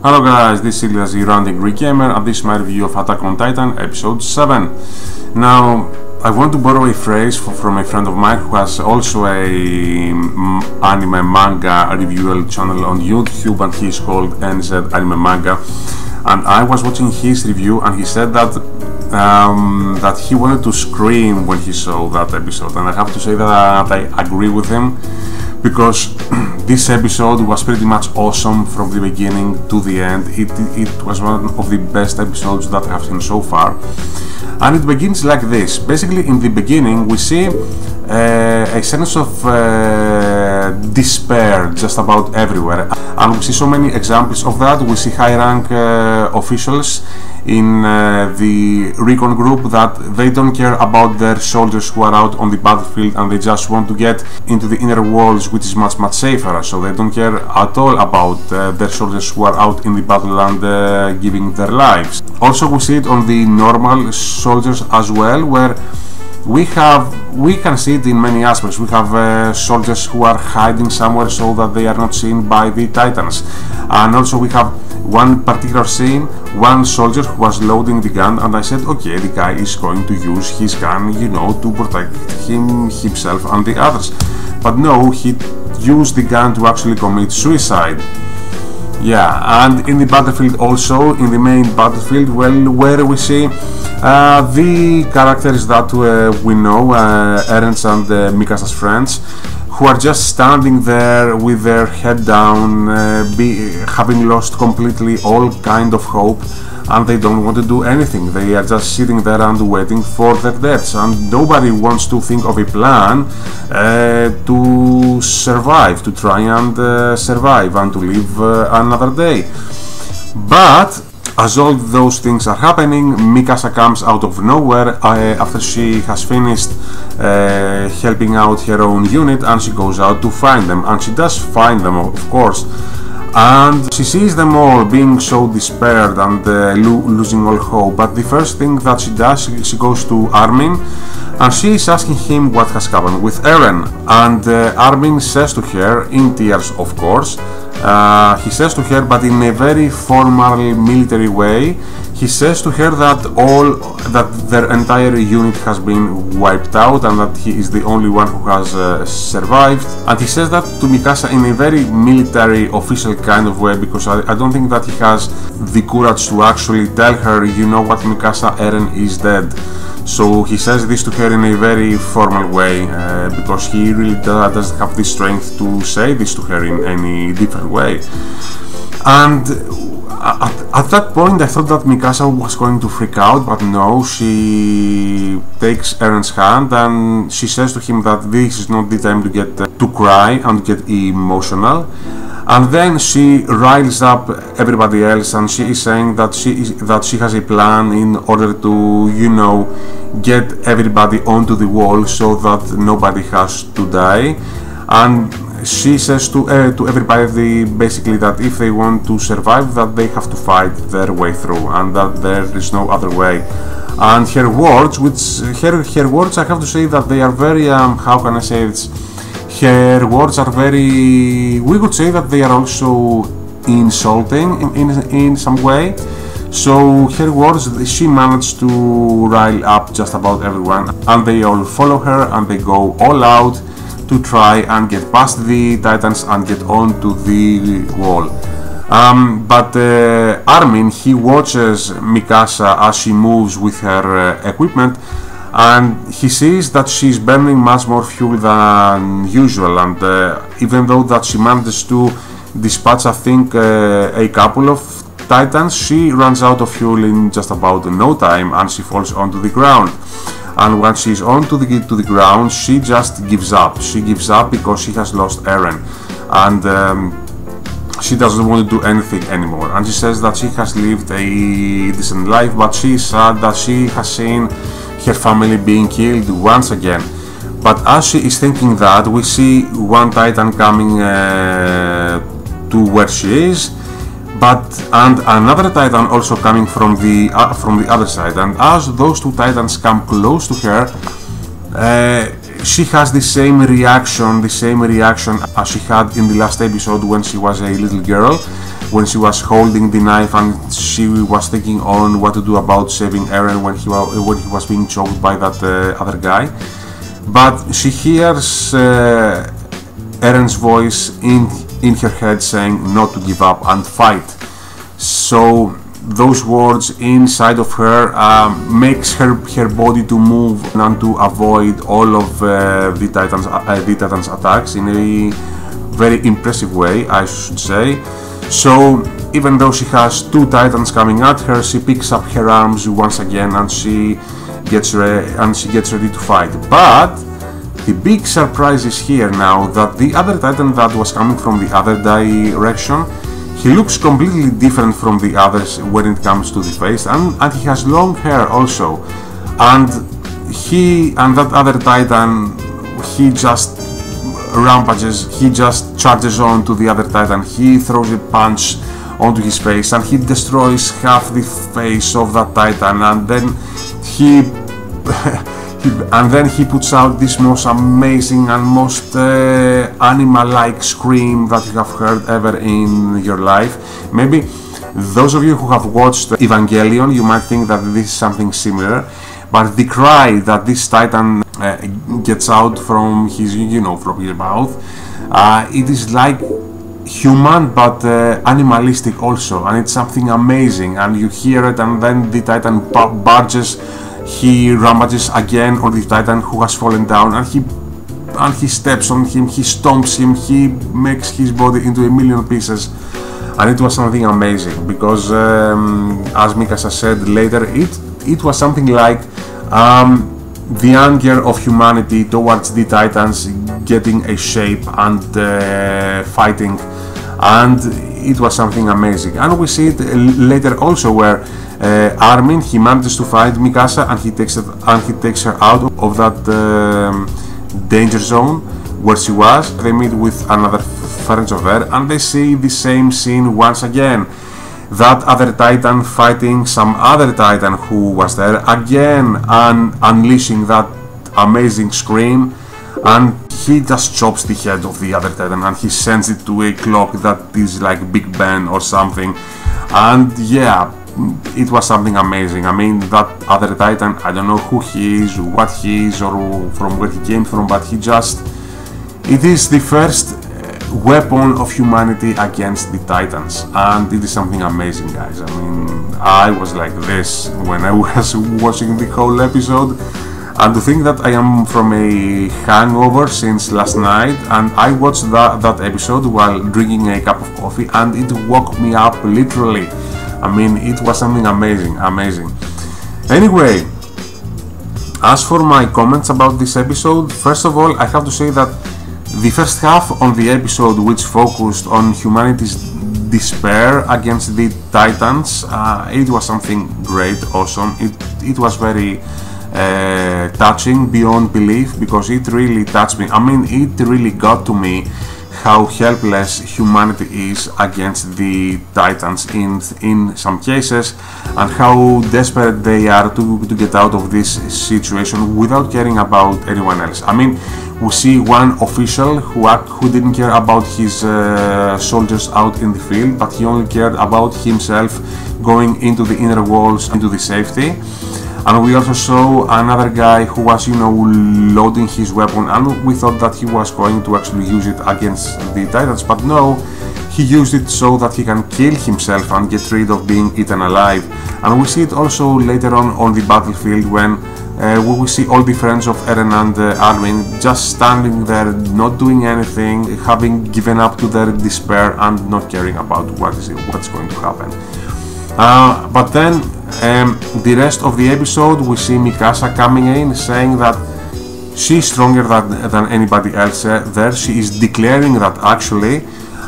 Hello guys, this is the Ranting Gamer and this is my review of Attack on Titan episode 7. Now, I want to borrow a phrase from a friend of mine who has also a anime manga review channel on YouTube, and he is called NZ Anime Manga. And I was watching his review and he said that that he wanted to scream when he saw that episode, and I have to say that I agree with him, because this episode was pretty much awesome from the beginning to the end. It was one of the best episodes that I have seen so far, and it begins like this. Basically, in the beginning we see a sense of despair just about everywhere, and we see so many examples of that. We see high rank officials in the recon group that they don't care about their soldiers who are out on the battlefield, and they just want to get into the inner walls, which is much safer, so they don't care at all about their soldiers who are out in the battle and giving their lives. Also, we see it on the normal soldiers as well, where we can see it in many aspects. We have soldiers who are hiding somewhere so that they are not seen by the Titans, and also we have one particular scene, one soldier who was loading the gun, and I said, okay, the guy is going to use his gun, you know, to protect himself and the others. But no, he used the gun to actually commit suicide. Yeah, and in the battlefield also, in the main battlefield, well, where we see the characters that we know, Eren's and Mikasa's friends, who are just standing there with their head down, having lost completely all kind of hope, and they don't want to do anything. They are just sitting there and waiting for their deaths, and nobody wants to think of a plan to survive, to try and survive and to live another day. But as all those things are happening, Mikasa comes out of nowhere after she has finished helping out her own unit, and she goes out to find them, and she does find them, of course, and she sees them all being so despaired and losing all hope. But the first thing that she does, she goes to Armin, and she is asking him what has happened with Eren, and Armin says to her, in tears of course, he says to her, but in a very formal military way, he says to her that their entire unit has been wiped out and that he is the only one who has survived. And he says that to Mikasa in a very military official kind of way, because I don't think that he has the courage to actually tell her, you know what, Mikasa, Eren is dead. So he says this to her in a very formal way, because he really doesn't have the strength to say this to her in any different way. And at that point I thought that Mikasa was going to freak out, but no, she takes Eren's hand and she says to him that this is not the time to get to cry and get emotional. And then she riles up everybody else, and she is saying that she has a plan in order to, you know, get everybody onto the wall so that nobody has to die. And she says to everybody basically that if they want to survive, that they have to fight their way through, and that there is no other way. And her words, her words, I have to say that they are very how can I say it? Her words are very, we could say that they are also insulting in some way. So her words, she managed to rile up just about everyone, and they all follow her and they go all out to try and get past the Titans and get onto the wall. But Armin, he watches Mikasa as she moves with her equipment, and he sees that she's burning much more fuel than usual, and even though that she manages to dispatch, I think, a couple of Titans, she runs out of fuel in just about no time, and she falls onto the ground. And when she's onto the ground, she just gives up. She gives up because she has lost Eren, and she doesn't want to do anything anymore. And she says that she has lived a decent life, but she is sad that she has seen her family being killed once again. But as she is thinking that, we see one Titan coming to where she is, and another Titan also coming from the other side. And as those two Titans come close to her, she has the same reaction as she had in the last episode when she was a little girl. when she was holding the knife and she was thinking on what to do about saving Eren when he was being choked by that other guy. But she hears Eren's voice in her head saying not to give up and fight. So those words inside of her makes her body to move and to avoid all of the Titans attacks in a very impressive way, I should say. So even though she has two Titans coming at her, she picks up her arms once again and she gets ready to fight. But the big surprise is here now, that the other Titan that was coming from the other direction, he looks completely different from the others when it comes to the face, and he has long hair also. And that other Titan, he just rampages, he just charges on to the other Titan, he throws a punch onto his face and he destroys half the face of that Titan, and then he puts out this most amazing and most animal-like scream that you have heard ever in your life. Maybe those of you who have watched Evangelion, you might think that this is something similar, but the cry that this Titan gets out from his, from his mouth, it is like human but animalistic also, and it's something amazing. And you hear it, and then the Titan barges. He rampages again on the Titan who has fallen down, and he steps on him, he stomps him, he makes his body into a million pieces. And it was something amazing, because as Mikasa said later, it was something like the anger of humanity towards the Titans getting a shape and fighting, and it was something amazing. And we see it later also, where Armin, he manages to find Mikasa and he takes her out of that danger zone where she was. They meet with another friends of her and they see the same scene once again. That other Titan fighting some other Titan who was there again, and unleashing that amazing scream, and he just chops the head of the other Titan and he sends it to a clock that is like Big Ben or something. And yeah, it was something amazing. I mean, that other Titan, I don't know who he is, what he is, or from where he came from, but it is the first weapon of humanity against the Titans, and it is something amazing, guys. I mean, I was like this when I was watching the whole episode, and to think that I am from a hangover since last night, and I watched that episode while drinking a cup of coffee, and it woke me up literally. I mean, it was something amazing. Anyway, as for my comments about this episode, first of all, I have to say that the first half of the episode, which focused on humanity's despair against the Titans, it was something great, awesome. It was very touching beyond belief, because it really touched me. I mean, it really got to me how helpless humanity is against the Titans in some cases, and how desperate they are to get out of this situation without caring about anyone else. I mean, we see one official who didn't care about his soldiers out in the field, but he only cared about himself going into the inner walls, into the safety. And we also saw another guy who was, loading his weapon, and we thought that he was going to actually use it against the Titans, but no, he used it so that he can kill himself and get rid of being eaten alive. And we see it also later on the battlefield, when we will see all the friends of Eren and Armin just standing there, not doing anything, having given up to their despair and not caring about what's going to happen. But then the rest of the episode, we see Mikasa coming in, saying that she's stronger than anybody else there. She is declaring that actually,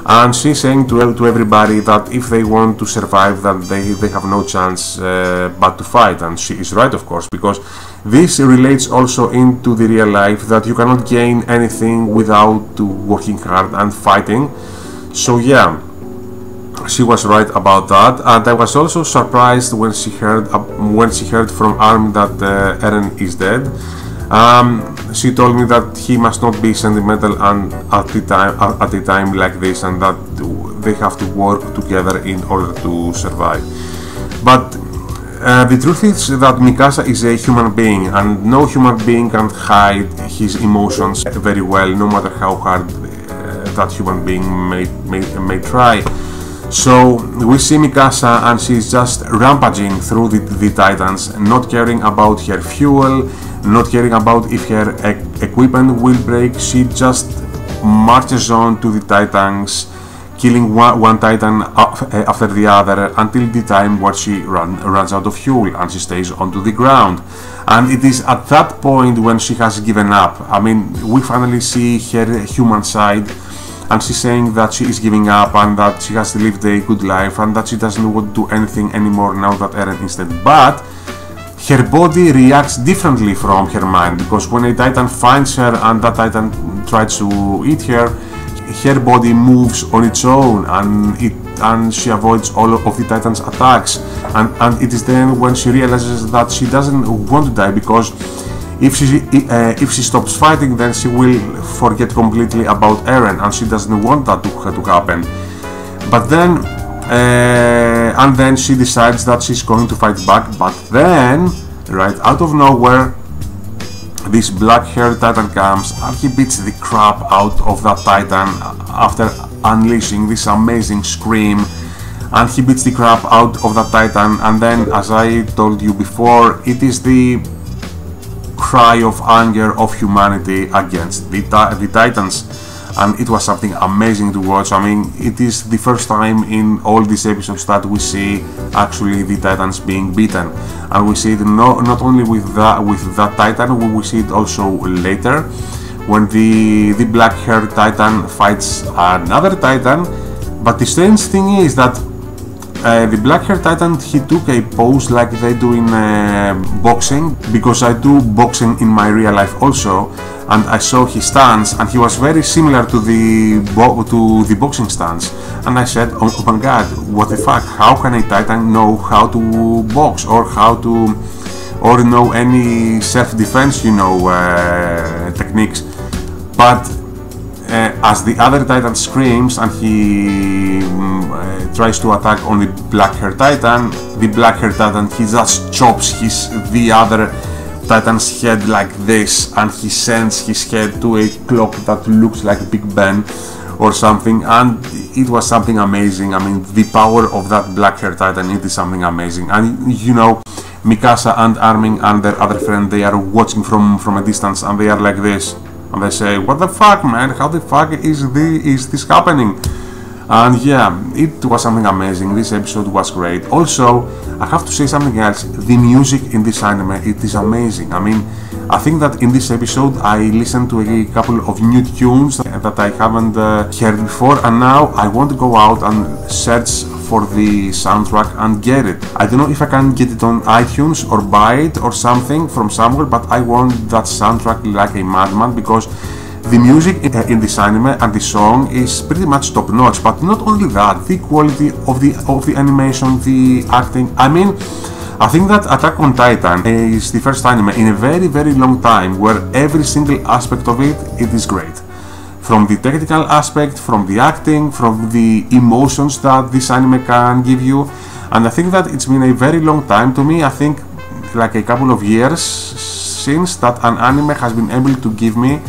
and she's saying to everybody that if they want to survive, that they have no chance but to fight. And she is right, of course, because this relates also into the real life, that you cannot gain anything without working hard and fighting. So yeah, she was right about that. And I was also surprised when she heard from Armin that Eren is dead. she told me that he must not be sentimental and at a time like this, and that they have to work together in order to survive. But the truth is that Mikasa is a human being, and no human being can hide his emotions very well, no matter how hard that human being may try. So we see Mikasa, and she's just rampaging through the Titans, not caring about her fuel, not caring about if her equipment will break. She just marches on to the Titans, killing one Titan after the other until the time where she runs out of fuel and she stays onto the ground. And it is at that point when she has given up. I mean, we finally see her human side, and she's saying that she is giving up and that she has lived a good life and that she doesn't want to do anything anymore now that Eren is dead. But her body reacts differently from her mind, because when a Titan finds her and that Titan tries to eat her, her body moves on its own, and she avoids all of the Titan's attacks. And it is then when she realizes that she doesn't want to die, because if she stops fighting, then she will forget completely about Eren, and she doesn't want that to happen. But then and then she decides that she's going to fight back. But then, right out of nowhere, this black-haired Titan comes and he beats the crap out of that Titan after unleashing this amazing scream. And he beats the crap out of that Titan, and then, as I told you before, it is the cry of anger of humanity against the Titans, and it was something amazing to watch. I mean, it is the first time in all these episodes that we see actually the Titans being beaten, and we see it not only with that Titan, we see it also later when the black-haired Titan fights another Titan. But the strange thing is that the black-haired Titan, he took a pose like they do in boxing, because I do boxing in my real life also, and I saw his stance, and he was very similar to the boxing stance. And I said, oh my god, what the fuck, how can a Titan know how to box, or know any self-defense, techniques? But as the other Titan screams and he tries to attack on the black-haired Titan, the black-haired Titan, he just chops the other Titan's head like this, and he sends his head to a clock that looks like Big Ben or something. And it was something amazing. I mean, the power of that black-haired Titan, it is something amazing. And Mikasa and Armin and their other friend, they are watching from a distance, and they are like this, and they say, what the fuck, man, how the fuck is this happening? And yeah, it was something amazing. This episode was great. Also, I have to say something else. The music in this anime, it is amazing. I mean, I think that in this episode I listened to a couple of new tunes that I haven't heard before, and now I want to go out and search for the soundtrack and get it. I don't know if I can get it on iTunes or buy it or something from somewhere, but I want that soundtrack like a madman, because the music in this anime and the song is pretty much top notch. But not only that, the quality of the animation, the acting. I mean, I think that Attack on Titan is the first anime in a very, very long time where every single aspect of it is great. From the technical aspect, from the acting, from the emotions that this anime can give you. And I think that it's been a very long time to me, I think like a couple of years since that an anime has been able to give me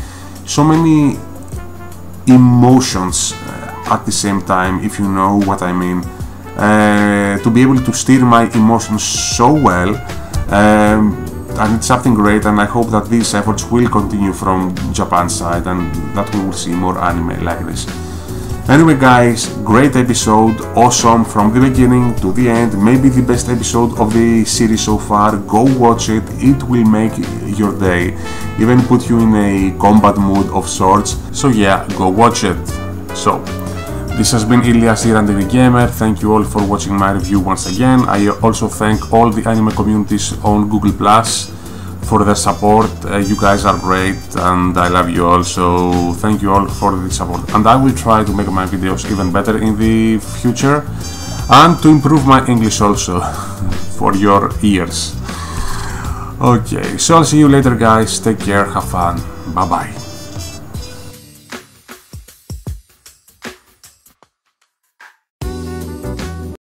so many emotions at the same time, if you know what I mean. To be able to steer my emotions so well, and it's something great, and I hope that these efforts will continue from Japan's side, and that we will see more anime like this. Anyway guys, great episode, awesome from the beginning to the end, maybe the best episode of the series so far. Go watch it, it will make your day, even put you in a combat mood of sorts. So yeah, go watch it. So, this has been Ilias, the Ranting Gamer. Thank you all for watching my review once again. I also thank all the anime communities on Google Plus for their support. You guys are great and I love you all, so thank you all for the support. And I will try to make my videos even better in the future, and to improve my English also for your ears. Okay, so I'll see you later guys, take care, have fun, bye bye.